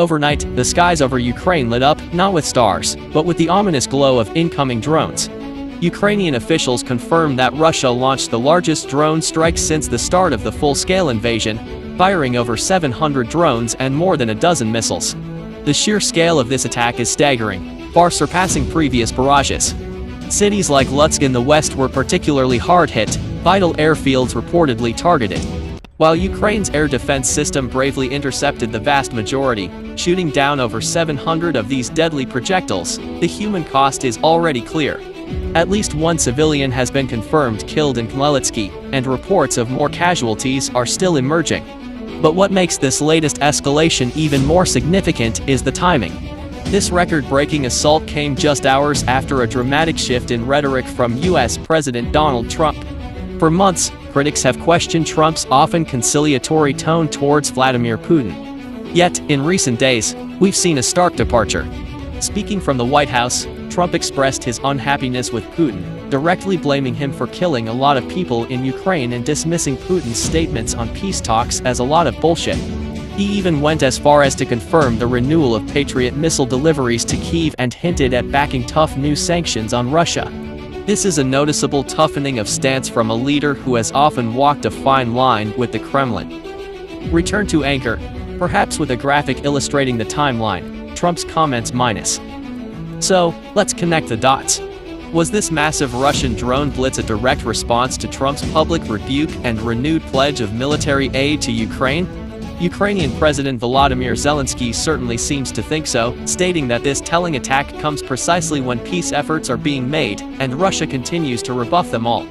Overnight, the skies over Ukraine lit up, not with stars, but with the ominous glow of incoming drones. Ukrainian officials confirmed that Russia launched the largest drone strike since the start of the full-scale invasion, firing over 700 drones and more than a dozen missiles. The sheer scale of this attack is staggering, far surpassing previous barrages. Cities like Lutsk in the west were particularly hard hit, vital airfields reportedly targeted. While Ukraine's air defense system bravely intercepted the vast majority, shooting down over 700 of these deadly projectiles, the human cost is already clear. At least one civilian has been confirmed killed in Khmelnytskyi, and reports of more casualties are still emerging. But what makes this latest escalation even more significant is the timing. This record-breaking assault came just hours after a dramatic shift in rhetoric from US President Donald Trump. For months, critics have questioned Trump's often conciliatory tone towards Vladimir Putin. Yet, in recent days, we've seen a stark departure. Speaking from the White House, Trump expressed his unhappiness with Putin, directly blaming him for killing a lot of people in Ukraine and dismissing Putin's statements on peace talks as a lot of bullshit. He even went as far as to confirm the renewal of Patriot missile deliveries to Kyiv and hinted at backing tough new sanctions on Russia. This is a noticeable toughening of stance from a leader who has often walked a fine line with the Kremlin. Return to anchor, perhaps with a graphic illustrating the timeline, Trump's comments minus. So, let's connect the dots. Was this massive Russian drone blitz a direct response to Trump's public rebuke and renewed pledge of military aid to Ukraine? Ukrainian President Vladimir Zelenskyy certainly seems to think so, stating that this telling attack comes precisely when peace efforts are being made, and Russia continues to rebuff them all.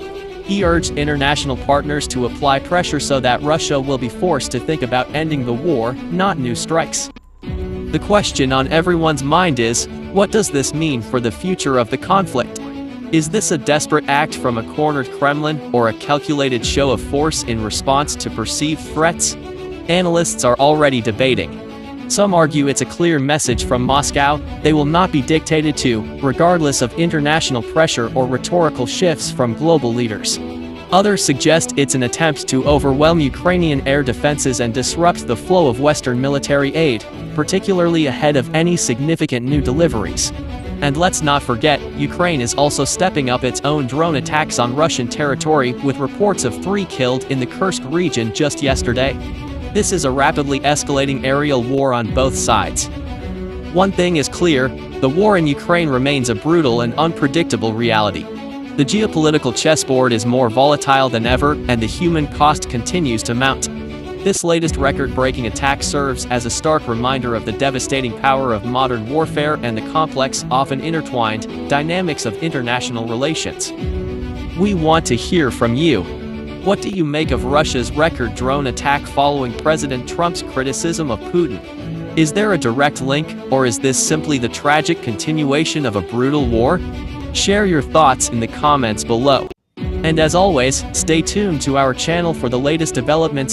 He urged international partners to apply pressure so that Russia will be forced to think about ending the war, not new strikes. The question on everyone's mind is, what does this mean for the future of the conflict? Is this a desperate act from a cornered Kremlin or a calculated show of force in response to perceived threats? Analysts are already debating. Some argue it's a clear message from Moscow, they will not be dictated to, regardless of international pressure or rhetorical shifts from global leaders. Others suggest it's an attempt to overwhelm Ukrainian air defenses and disrupt the flow of Western military aid, particularly ahead of any significant new deliveries. And let's not forget, Ukraine is also stepping up its own drone attacks on Russian territory, with reports of 3 killed in the Kursk region just yesterday. This is a rapidly escalating aerial war on both sides. One thing is clear, the war in Ukraine remains a brutal and unpredictable reality. The geopolitical chessboard is more volatile than ever, and the human cost continues to mount. This latest record-breaking attack serves as a stark reminder of the devastating power of modern warfare and the complex, often intertwined, dynamics of international relations. We want to hear from you. What do you make of Russia's record drone attack following President Trump's criticism of Putin? Is there a direct link, or is this simply the tragic continuation of a brutal war? Share your thoughts in the comments below. And as always, stay tuned to our channel for the latest developments.